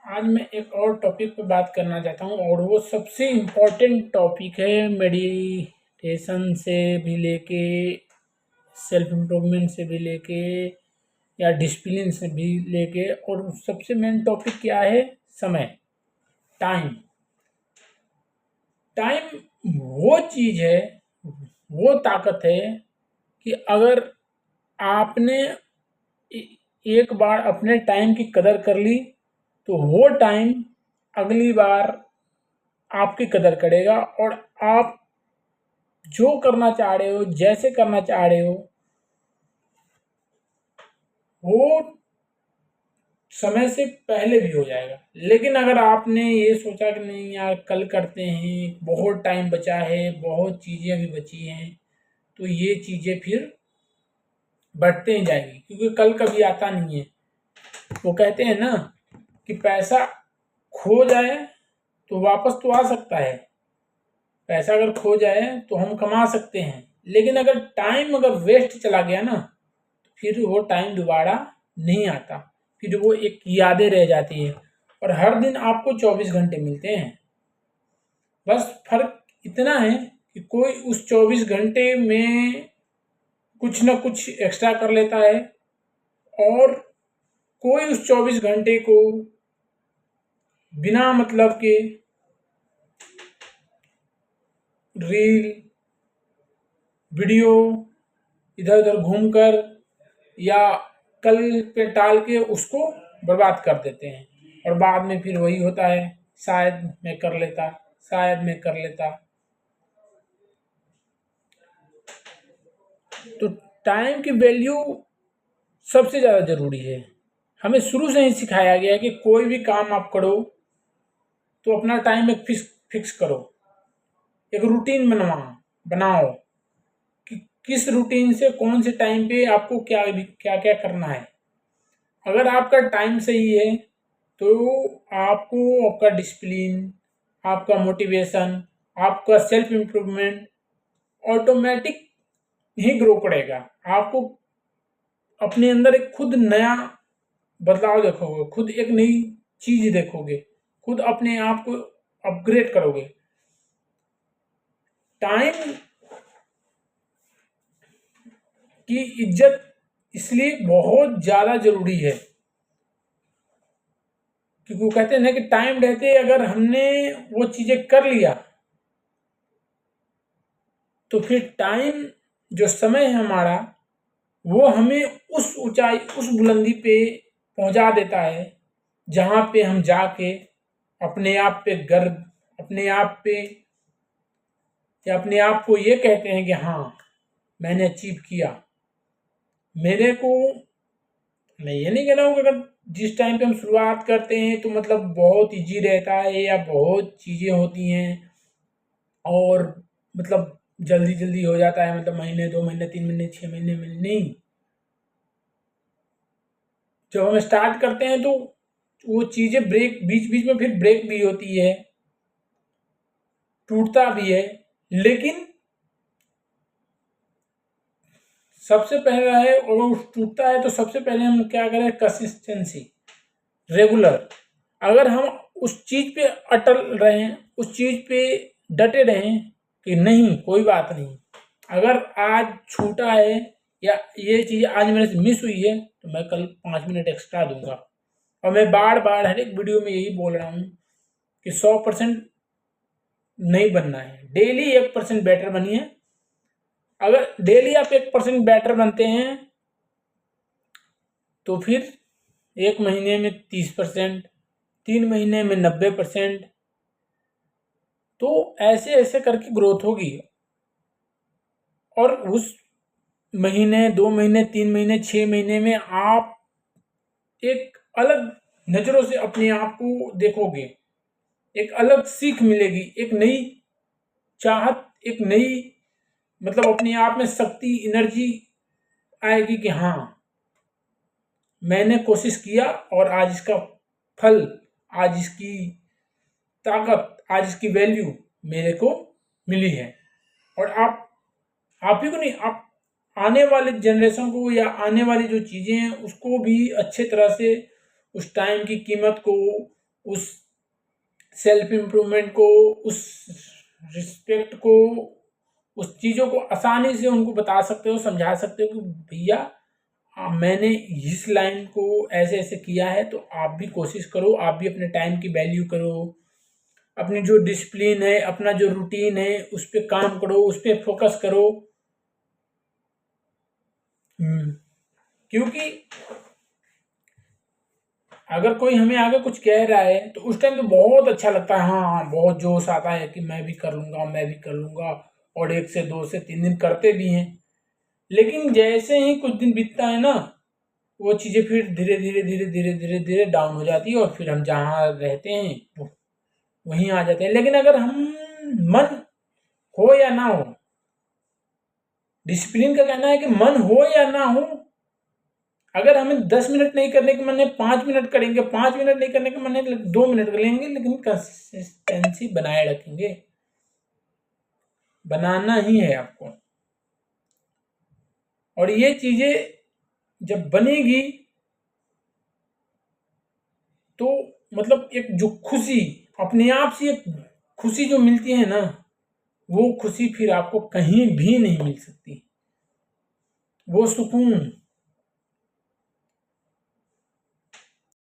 आज मैं एक और टॉपिक पे बात करना चाहता हूँ और वो सबसे इम्पोर्टेंट टॉपिक है मेडिटेशन से भी लेके सेल्फ इम्प्रूवमेंट से भी लेके या डिसिप्लिन से भी लेके और सबसे मेन टॉपिक क्या है? समय, टाइम। टाइम वो चीज़ है, वो ताकत है कि अगर आपने एक बार अपने टाइम की कदर कर ली तो वो टाइम अगली बार आपकी कदर करेगा और आप जो करना चाह रहे हो, जैसे करना चाह रहे हो, वो समय से पहले भी हो जाएगा। लेकिन अगर आपने ये सोचा कि नहीं यार कल करते हैं, बहुत टाइम बचा है, बहुत चीज़ें अभी बची हैं, तो ये चीज़ें फिर बढ़ते ही जाएंगी क्योंकि कल कभी आता नहीं है। वो कहते हैं ना कि पैसा खो जाए तो वापस तो आ सकता है, पैसा अगर खो जाए तो हम कमा सकते हैं, लेकिन अगर टाइम अगर वेस्ट चला गया ना तो फिर वो टाइम दोबारा नहीं आता, फिर वो एक यादें रह जाती है। और हर दिन आपको 24 घंटे मिलते हैं, बस फर्क इतना है कि कोई उस 24 घंटे में कुछ ना कुछ एक्स्ट्रा कर लेता है और कोई उस 24 घंटे को बिना मतलब के रील, वीडियो, इधर उधर घूमकर या कल पे टाल के उसको बर्बाद कर देते हैं और बाद में फिर वही होता है, शायद मैं कर लेता, शायद मैं कर लेता। तो टाइम की वैल्यू सबसे ज़्यादा ज़रूरी है। हमें शुरू से ही सिखाया गया है कि कोई भी काम आप करो तो अपना टाइम एक फिक्स करो, एक रूटीन बनाओ कि किस रूटीन से कौन से टाइम पे आपको क्या क्या क्या करना है। अगर आपका टाइम सही है तो आपको आपका डिसिप्लिन, आपका मोटिवेशन, आपका सेल्फ इम्प्रूवमेंट ऑटोमेटिक ही ग्रो करेगा। आपको अपने अंदर एक खुद नया बदलाव देखोगे, खुद एक नई चीज देखोगे, खुद अपने आप को अपग्रेड करोगे। टाइम की इज्जत इसलिए बहुत ज़्यादा ज़रूरी है क्योंकि वो कहते हैं ना कि टाइम रहते अगर हमने वो चीज़ें कर लिया तो फिर टाइम जो समय है हमारा वो हमें उस ऊंचाई, उस बुलंदी पे पहुंचा देता है जहाँ पे हम जाके अपने आप पे गर्व, अपने आप पे या अपने आप को ये कहते हैं कि हाँ मैंने अचीव किया। मेरे को, मैं ये नहीं कह रहा हूँ कि अगर जिस टाइम पे हम शुरुआत करते हैं तो मतलब बहुत इजी रहता है या बहुत चीज़ें होती हैं और मतलब जल्दी जल्दी हो जाता है, मतलब महीने, 2 महीने, 3 महीने, 6 महीने में नहीं। जब हम स्टार्ट करते हैं तो वो चीज़ें ब्रेक, बीच बीच में फिर ब्रेक भी होती है, टूटता भी है, लेकिन सबसे पहला है, और वो टूटता है तो सबसे पहले हम क्या करें? Consistency, regular. अगर हम उस चीज़ पे अटल रहें, उस चीज़ पे डटे रहें कि नहीं कोई बात नहीं, अगर आज छूटा है या ये चीज़ आज मेरे से मिस हुई है तो मैं कल 5 मिनट एक्स्ट्रा दूंगा। और मैं बार बार हर एक वीडियो में यही बोल रहा हूँ कि 100% नहीं बनना है, डेली 1% बेटर बनिए। अगर डेली आप 1% बेटर बनते हैं तो फिर 1 महीने में 30%, 3 महीने में 90%, तो ऐसे ऐसे करके ग्रोथ होगी। और उस महीने, 2 महीने, 3 महीने, 6 महीने में आप एक अलग नज़रों से अपने आप को देखोगे, एक अलग सीख मिलेगी, एक नई चाहत, एक नई मतलब अपने आप में शक्ति, एनर्जी आएगी कि हाँ मैंने कोशिश किया और आज इसका फल, आज इसकी ताकत, आज इसकी वैल्यू मेरे को मिली है। और आप ही को नहीं, आप आने वाले जनरेशन को या आने वाली जो चीज़ें हैं उसको भी अच्छे तरह से उस टाइम की कीमत को, उस सेल्फ इम्प्रूवमेंट को, उस रिस्पेक्ट को, उस चीज़ों को आसानी से उनको बता सकते हो, समझा सकते हो कि भैया मैंने इस लाइन को ऐसे ऐसे किया है, तो आप भी कोशिश करो, आप भी अपने टाइम की वैल्यू करो, अपनी जो डिसिप्लिन है, अपना जो रूटीन है, उस पर काम करो, उस पर फोकस करो। क्योंकि अगर कोई हमें आगे कुछ कह रहा है तो उस टाइम तो बहुत अच्छा लगता है, हाँ हाँ, बहुत जोश आता है कि मैं भी कर लूँगा, मैं भी कर लूँगा, और 1 से 2 से 3 दिन करते भी हैं। लेकिन जैसे ही कुछ दिन बीतता है ना, वो चीज़ें फिर धीरे धीरे धीरे धीरे धीरे धीरे डाउन हो जाती है, और फिर हम जहाँ रहते हैं वहीं आ जाते हैं। लेकिन अगर हम मन हो या ना हो, डिसिप्लिन का कहना है कि मन हो या ना हो, अगर हमें 10 मिनट नहीं करने के मन है 5 मिनट करेंगे, 5 मिनट नहीं करने के मन है 2 मिनट कर लेंगे, लेकिन कंसिस्टेंसी बनाए रखेंगे, बनाना ही है आपको। और ये चीजें जब बनेगी तो मतलब एक जो खुशी, अपने आप से एक खुशी जो मिलती है ना, वो खुशी फिर आपको कहीं भी नहीं मिल सकती। वो सुकून